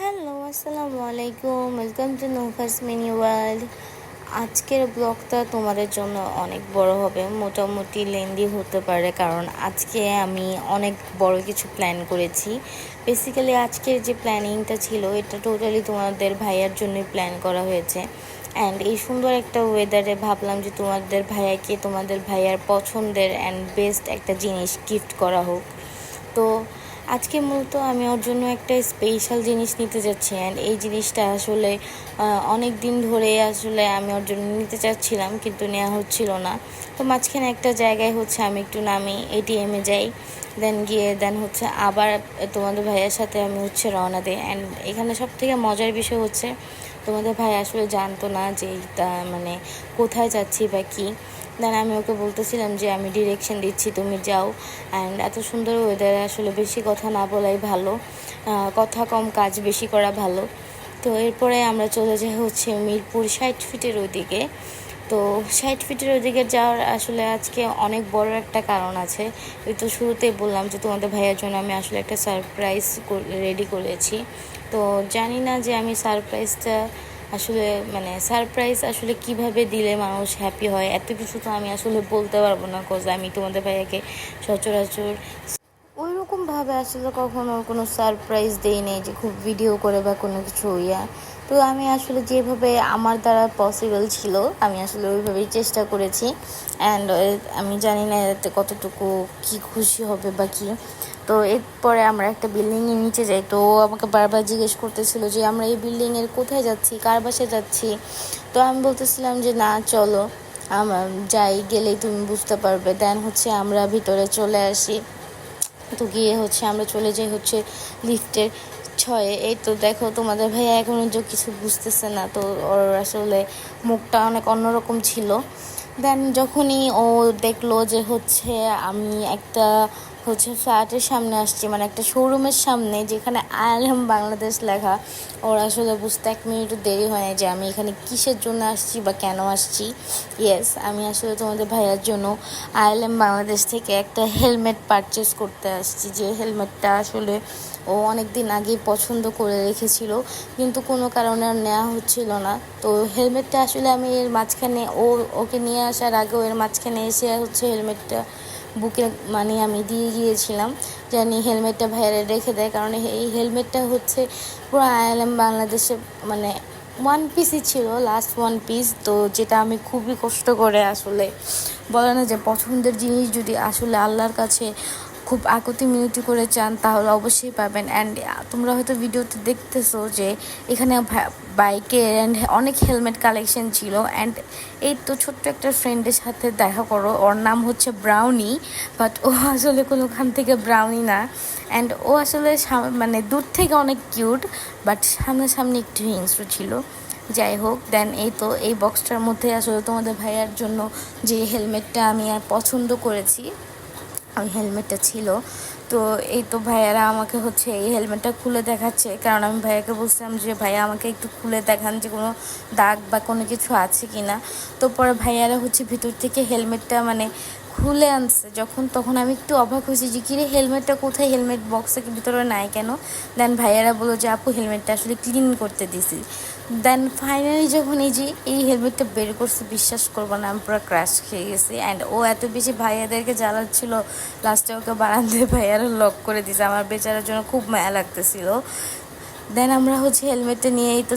Hello, আসসালামু আলাইকুম। Welcome to Noufas mini world. আজকের ব্লগটা তোমাদের জন্য অনেক বড় হবে, মোটামুটি লেন্দি হতে পারে, কারণ আজকে আমি অনেক বড় কিছু প্ল্যান করেছি। বেসিক্যালি আজকের যে প্ল্যানিংটা ছিল এটা টোটালি তোমাদের ভাইয়ার জন্যই প্ল্যান করা হয়েছে। অ্যান্ড এই সুন্দর একটা ওয়েদারে ভাবলাম যে তোমাদের ভাইয়াকে তোমাদের ভাইয়ার পছন্দের অ্যান্ড বেস্ট একটা জিনিস গিফট করা হোক। তো আজকে মূলত আমি ওর জন্য একটা স্পেশাল জিনিস নিতে যাচ্ছি, অ্যান্ড এই জিনিসটা আসলে অনেক দিন ধরে আসলে আমি ওর জন্য নিতে চাচ্ছিলাম, কিন্তু নেওয়া হচ্ছিল না। তো মাঝখানে একটা জায়গায় হচ্ছে আমি একটু নামি এটিএমে যাই, দেন হচ্ছে আবার তোমাদের ভাইয়ের সাথে আমি হচ্ছে রওনা দিই। অ্যান্ড এখানে সব থেকে মজার বিষয় হচ্ছে তোমাদের ভাই আসলে জানতো না যে মানে কোথায় যাচ্ছি বা কী। দেন আমি ওকে বলতেছিলাম যে আমি ডিরেকশন দিচ্ছি, তুমি যাও। অ্যান্ড এত সুন্দর ওয়েদারে আসলে বেশি কথা না বলাই ভালো, কথা কম কাজ বেশি করা ভালো। তো এরপরে আমরা চলে যাই হচ্ছে মিরপুর 60 ফিটের ওইদিকে। তো 60 ফিটের ওইদিকে যাওয়ার আসলে আজকে অনেক বড় একটা কারণ আছে। এই তো শুরুতেই বললাম যে তোমাদের ভাইয়ের জন্য আমি আসলে একটা সারপ্রাইজ রেডি করেছি। তো জানি না যে আমি সারপ্রাইজটা আসলে সারপ্রাইজ আসলে কিভাবে দিলে মানুষ হ্যাপি হয়, এত কিছু তো আমি আসলে বলতে পারবো না, কজ আমি তোমাদের ভাইয়াকে সচরাচর ওই রকমভাবে আসলে কখনো কোনো সারপ্রাইজ দেই নেই যে খুব ভিডিও করে বা কোনো কিছু তো আমি আসলে যেভাবে আমার দ্বারা পসিবল ছিল আমি আসলে ওইভাবেই চেষ্টা করেছি। অ্যান্ড আমি জানি না এতে কতটুকু কি খুশি হবে বা কি। তো এরপরে আমরা একটা বিল্ডিংয়ের নিচে যাই, তো ও আমাকে বারবার জিজ্ঞেস করতেছিল যে আমরা এই বিল্ডিংয়ের কোথায় যাচ্ছি, কার বাসায় যাচ্ছি। তো আমি বলতেছিলাম যে না, চলো আমার যাই, গেলেই তুমি বুঝতে পারবে। দেন হচ্ছে আমরা ভিতরে চলে আসি। তো গিয়ে হচ্ছে আমরা চলে যাই হচ্ছে লিফটের 6-এ। এই তো দেখো তোমাদের ভাইয়া এখনও যে কিছু বুঝতেছে না, তো ওর আসলে মুখটা অনেক অন্যরকম ছিল। দেন যখনই ও দেখলো যে হচ্ছে আমি একটা হচ্ছে ফ্ল্যাটের সামনে আসছি, মানে একটা শোরুমের সামনে যেখানে আইএলএম বাংলাদেশ লেখা, ওর আসলে বুঝতে 1 মিনিটও দেরি হয় না যে আমি এখানে কিসের জন্য আসছি বা কেন আসছি। ইয়েস, আমি আসলে তোমাদের ভাইয়ার জন্য আইএলএম বাংলাদেশ থেকে একটা হেলমেট পারচেস করতে আসছি, যে হেলমেটটা আসলে ও অনেক দিন আগেই পছন্দ করে রেখেছিল, কিন্তু কোনো কারণে আর নেওয়া হচ্ছিল না। তো হেলমেটটা আসলে আমি এর মাঝখানে ওকে নিয়ে আসার আগেও এর মাঝখানে এসে হচ্ছে হেলমেটটা বুকে আমি দিয়ে গিয়েছিলাম জানি হেলমেটটা ভাইয়ারে রেখে দেয়, কারণ এই হেলমেটটা হচ্ছে পুরো আইএলএম বাংলাদেশে ওয়ান পিসই ছিল, লাস্ট ওয়ান পিস। তো যেটা আমি খুবই কষ্ট করে আসলে বলে না যে পছন্দের জিনিস যদি আসলে আল্লাহর কাছে খুব আকুতি মিনতি করে চান তাহলে অবশ্যই পাবেন। অ্যান্ড তোমরা হয়তো ভিডিওতে দেখতেছো যে এখানে বাইকের অ্যান্ড অনেক হেলমেট কালেকশন ছিল। অ্যান্ড এই তো ছোট্ট একটা ফ্রেন্ডের সাথে দেখা করো, ওর নাম হচ্ছে ব্রাউনি, বাট ও আসলে কোনোখান থেকে ব্রাউনি না। অ্যান্ড ও আসলে দূর থেকে অনেক কিউট, বাট সামনাসামনি একটু হিংস্র ছিল। যাই হোক, দেন এই তো এই বক্সটার মধ্যে আসলে তোমাদের ভাইয়ার জন্য যে হেলমেটটা আমি পছন্দ করেছি ওই হেলমেটটা ছিল। তো এই তো ভাইয়ারা আমাকে হচ্ছে এই হেলমেটটা খুলে দেখাচ্ছে, কারণ আমি ভাইয়াকে বলছিলাম যে ভাইয়া আমাকে একটু খুলে দেখান যে কোনো দাগ বা কোনো কিছু আছে কি না। তো পরে ভাইয়ারা হচ্ছে ভিতর থেকে হেলমেটটা খুলে আনছে যখন, তখন আমি একটু অবাক হয়েছি যে কিরে হেলমেটটা কোথায়, হেলমেট বক্সের ভিতরে নাই কেন। দেন ভাইয়ারা বললো যে আপু হেলমেটটা আসলে ক্লিন করতে দিছি। দেন ফাইনালি যখন এই হেলমেটটা বের করছে, বিশ্বাস করবো না, আমি পুরো ক্র্যাশ খেয়ে গেছি। অ্যান্ড ও এত বেশি ভাইয়াদেরকে জ্বালাচ্ছিল, লাস্টে ওকে বারান্দায় ভাইয়ারও লক করে দিয়েছে, আমার বেচারার জন্য খুব মায়া লাগতেছিল। দেন আমরা হচ্ছে হেলমেটটা নিয়েই তো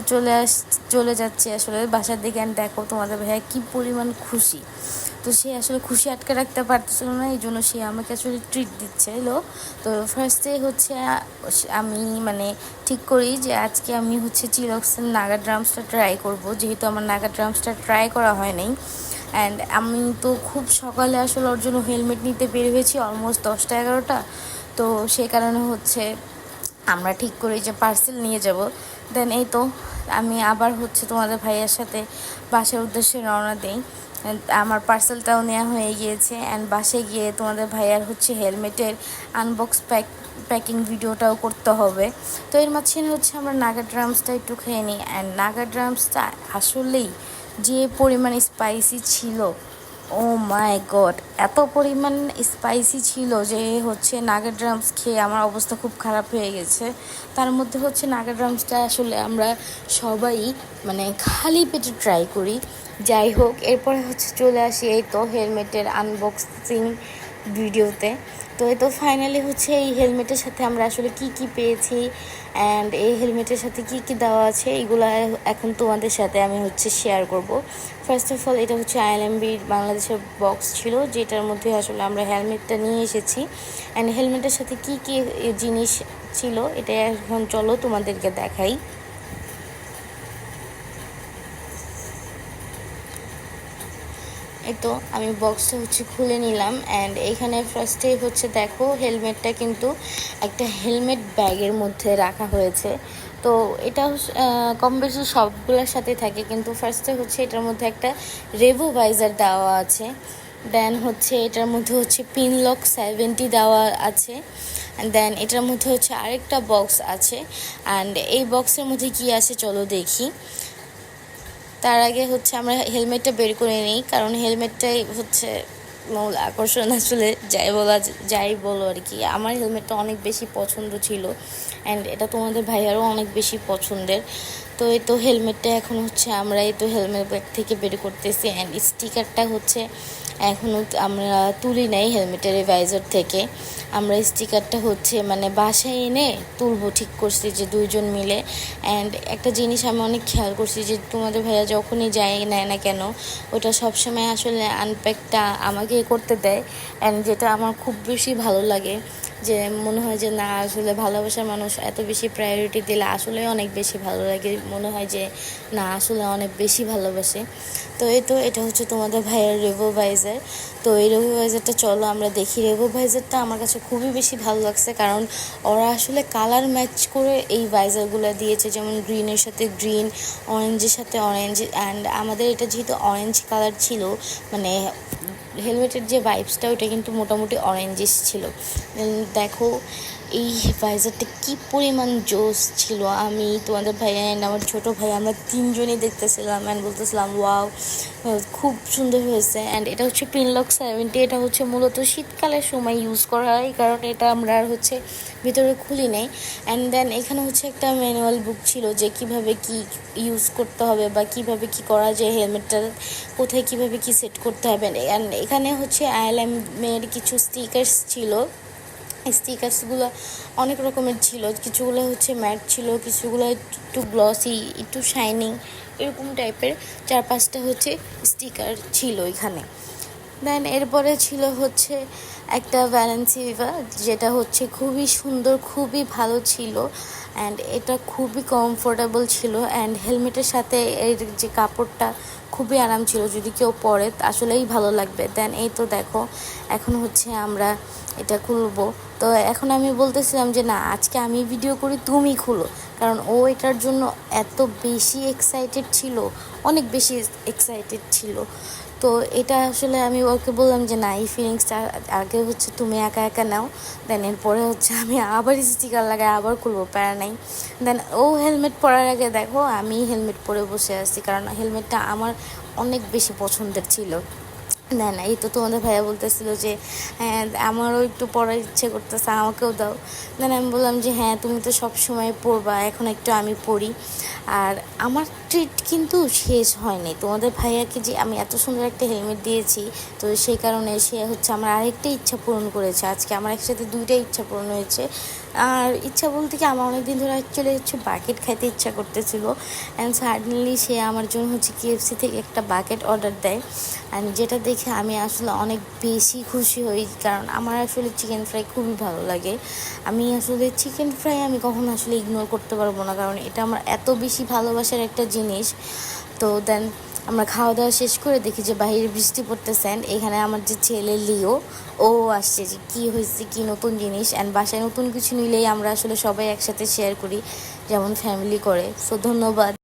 চলে যাচ্ছি আসলে বাসার দিকে। অ্যান্ড দেখো তোমাদের ভাইয়া কী পরিমাণ খুশি। তো সে আসলে খুশি আটকে রাখতে পারতেছিল না, এই জন্য সে আমাকে আসলে ট্রিট দিচ্ছিল। তো ফার্স্টে হচ্ছে আমি ঠিক করি যে আজকে আমি হচ্ছে চিলক্সের নাগা ড্রামসটা ট্রাই করব, যেহেতু আমার নাগা ড্রামসটা ট্রাই করা হয় নাই। অ্যান্ড আমি তো খুব সকালে আসলে ওর জন্য হেলমেট নিতে বের হয়েছি, অলমোস্ট 10টা 11টা। তো সেই কারণে হচ্ছে আমরা ঠিক করি যে পার্সেল নিয়ে যাব। দেন এই তো আমি আবার হচ্ছে তোমাদের ভাইয়ের সাথে বাসার উদ্দেশ্যে রওনা দিই। আমার পার্সেলটাও নেওয়া হয়ে গিয়েছে। অ্যান্ড বাসে গিয়ে তোমাদের ভাইয়ার হচ্ছে হেলমেটের আনবক্স প্যাকিং ভিডিওটাও করতে হবে। তো এর মাঝখানে হচ্ছে আমরা নাগা ড্রামসটা একটু খেয়ে নিই। অ্যান্ড নাগা ড্রামসটা আসলেই যে পরিমাণে স্পাইসি ছিল, ও মাই গড, এত পরিমাণ স্পাইসি ছিল যে হচ্ছে নাগা ড্রামস খেয়ে আমার অবস্থা খুব খারাপ হয়ে গেছে। তার মধ্যে হচ্ছে নাগা ড্রামসটা আসলে আমরা সবাই মানে খালি পেটে ট্রাই করি। যাই হোক, এরপরে হচ্ছে চলে আসি এই তো হেলমেটের আনবক্সিং ভিডিওতে। তো এই তো ফাইনালি হচ্ছে এই হেলমেটের সাথে আমরা আসলে কি কি পেয়েছি অ্যান্ড এই হেলমেটের সাথে কি কি দেওয়া আছে এগুলো এখন তোমাদের সাথে আমি হচ্ছে শেয়ার করব। ফার্স্ট অফ অল এটা হচ্ছে আইএলএমবির বাংলাদেশের বক্স ছিল, যেটার মধ্যে আসলে আমরা হেলমেটটা নিয়ে এসেছি। অ্যান্ড হেলমেটের সাথে কি কি জিনিস ছিল এটা এখন চলো তোমাদেরকে দেখাই। এই তো আমি বক্সটা হচ্ছে খুলে নিলাম অ্যান্ড এইখানে ফার্স্টে হচ্ছে দেখো হেলমেটটা কিন্তু একটা হেলমেট ব্যাগের মধ্যে রাখা হয়েছে। তো এটা কম বেশি সবগুলোর সাথে থাকে, কিন্তু ফার্স্টে হচ্ছে এটার মধ্যে একটা রেভো ভাইজার দেওয়া আছে। দেন হচ্ছে এটার মধ্যে হচ্ছে পিনলক 70 দেওয়া আছে। দেন এটার মধ্যে হচ্ছে আরেকটা বক্স আছে অ্যান্ড এই বক্সের মধ্যে কি আছে চলো দেখি। তার আগে হচ্ছে আমরা হেলমেটটা বের করে নিই, কারণ হেলমেটটাই হচ্ছে মূল আকর্ষণ। আসলে যাই বলো আর কি, আমার হেলমেটটা অনেক বেশি পছন্দ ছিল অ্যান্ড এটা তোমাদের ভাইয়ারও অনেক বেশি পছন্দের। তো এই তো হেলমেটটা এখন হচ্ছে আমরা এই তো হেলমেট ব্যাগ থেকে বের করতেছি অ্যান্ড স্টিকারটা হচ্ছে এখনও আমরা তুলি নাই হেলমেটের ভাইজার থেকে। আমরা স্টিকারটা হচ্ছে মানে বাসায় এনে তুলবো ঠিক করছি যে দুইজন মিলে। অ্যান্ড একটা জিনিস আমি অনেক খেয়াল করছি যে তোমাদের ভাইয়া যখনই যায় নেয় না কেন ওটা সবসময় আসলে আনপ্যাকটা আমাকে করতে দেয় অ্যান্ড যেটা আমার খুব বেশি ভালো লাগে। যে মনে হয় যে না আসলে ভালোবাসার মানুষ এত বেশি প্রায়োরিটি দিলে আসলে অনেক বেশি ভালো লাগে, মনে হয় যে না আসলে অনেক বেশি ভালোবাসে। তো এই তো এটা হচ্ছে তোমাদের ভাইয়ের রেভো ভাইজার। তো এই রেভো ভাইজারটা চলো আমরা দেখি। রেভো ভাইজারটা আমার কাছে খুবই বেশি ভালো লাগছে, কারণ ওরা আসলে কালার ম্যাচ করে এই ভাইজারগুলো দিয়েছে, যেমন গ্রিনের সাথে গ্রিন, অরেঞ্জের সাথে অরেঞ্জ। অ্যান্ড আমাদের এটা যেহেতু অরেঞ্জ কালার ছিল, মানে হেলমেটের যে ভাইবসটা ওটা কিন্তু মোটামুটি অরেঞ্জিস ছিল। দেখো এই ভাইজারটা কি পরিমাণ জোস ছিল। আমি তোমাদের ভাইয়া অ্যান্ড আমার ছোটো ভাই আমরা তিনজনই দেখতেছিলাম অ্যান্ড বলতেছিলাম ওয়াও খুব সুন্দর হয়েছে। অ্যান্ড এটা হচ্ছে পিনলক 70, এটা হচ্ছে মূলত শীতকালের সময় ইউজ করা হয়, কারণ এটা আমরা আর হচ্ছে ভিতরে খুলি নেই। অ্যান্ড দেন এখানে হচ্ছে একটা ম্যানুয়াল বুক ছিল যে কিভাবে কি ইউজ করতে হবে বা কিভাবে কি করা যায়, হেলমেটটা কোথায় কিভাবে কি সেট করতে হবে। অ্যান্ড এখানে হচ্ছে আইএলএমের কিছু স্টিকার্স ছিল। স্টিকার্সগুলো অনেক রকমের ছিল, কিছুগুলো হচ্ছে ম্যাট ছিল, কিছুগুলো একটু গ্লসি একটু শাইনিং এরকম টাইপের 4-5টা হচ্ছে স্টিকার ছিল এখানে। দেন এরপরে ছিল হচ্ছে একটা ভ্যালেন্সিয়া, যেটা হচ্ছে খুবই সুন্দর খুবই ভালো ছিল অ্যান্ড এটা খুবই কমফোর্টেবল ছিল অ্যান্ড হেলমেটের সাথে এর যে কাপড়টা খুবই আরাম ছিল, যদি কেউ পরে আসলেই ভালো লাগবে। দেন এই তো দেখো এখন হচ্ছে আমরা এটা খুলবো। তো এখন আমি বলতেছিলাম যে না আজকে আমি ভিডিও করি তুমি খুলো, কারণ ও এটার জন্য এত বেশি এক্সাইটেড ছিল, অনেক বেশি এক্সাইটেড ছিল। তো এটা আসলে আমি ওকে বললাম যে না এই ফিলিংসটা আগে হচ্ছে তুমি একা একা নাও, দেন এরপরে হচ্ছে আমি আবার স্টিকার লাগাই আবার খুলবো, প্যারা নাই। দেন ও হেলমেট পরার আগে দেখো আমি হেলমেট পরে বসে আছি, কারণ হেলমেটটা আমার অনেক বেশি পছন্দের ছিল। না না এই তো তোমাদের ভাইয়া বলতেছিল যে হ্যাঁ আমারও একটু পড়ার ইচ্ছে করতেছে আমাকেও দাও। দেন আমি বললাম যে হ্যাঁ তুমি তো সব সময় পড়বা, এখন একটু আমি পড়ি। আর আমার ট্রিট কিন্তু শেষ হয়নি, তোমাদের ভাইয়াকে যে আমি এত সুন্দর একটা হেলমেট দিয়েছি, তো সেই কারণে সে হচ্ছে আমার আরেকটা ইচ্ছা পূরণ করেছে। আজকে আমার একসাথে দুইটা ইচ্ছা পূরণ হয়েছে। আর ইচ্ছা বলতে কি আমার অনেক দিন ধরে অ্যাকচুয়ালি হচ্ছে বাকেট খাইতে ইচ্ছা করতেছিল অ্যান্ড সাডেনলি সে আমার জন্য হচ্ছে KFC থেকে একটা বাকেট অর্ডার দেয় অ্যান্ড যেটা দেখে আমি আসলে অনেক বেশি খুশি হই, কারণ আমার আসলে চিকেন ফ্রাই খুবই ভালো লাগে। আমি আসলে চিকেন ফ্রাই আমি কখনো আসলে ইগনোর করতে পারবো না, কারণ এটা আমার এত বেশি ভালোবাসার একটা জিনিস। তো দেন আমরা খাওয়া দাওয়া শেষ করে দেখি যে বাইরে বৃষ্টি পড়তেছে অ্যান্ড এখানে আমার যে ছেলে লিও ও আসছে যে কী হয়েছে কী নতুন জিনিস। অ্যান্ড বাসায় নতুন কিছু নিলেই আমরা আসলে সবাই একসাথে শেয়ার করি, যেমন ফ্যামিলি করে। সো ধন্যবাদ।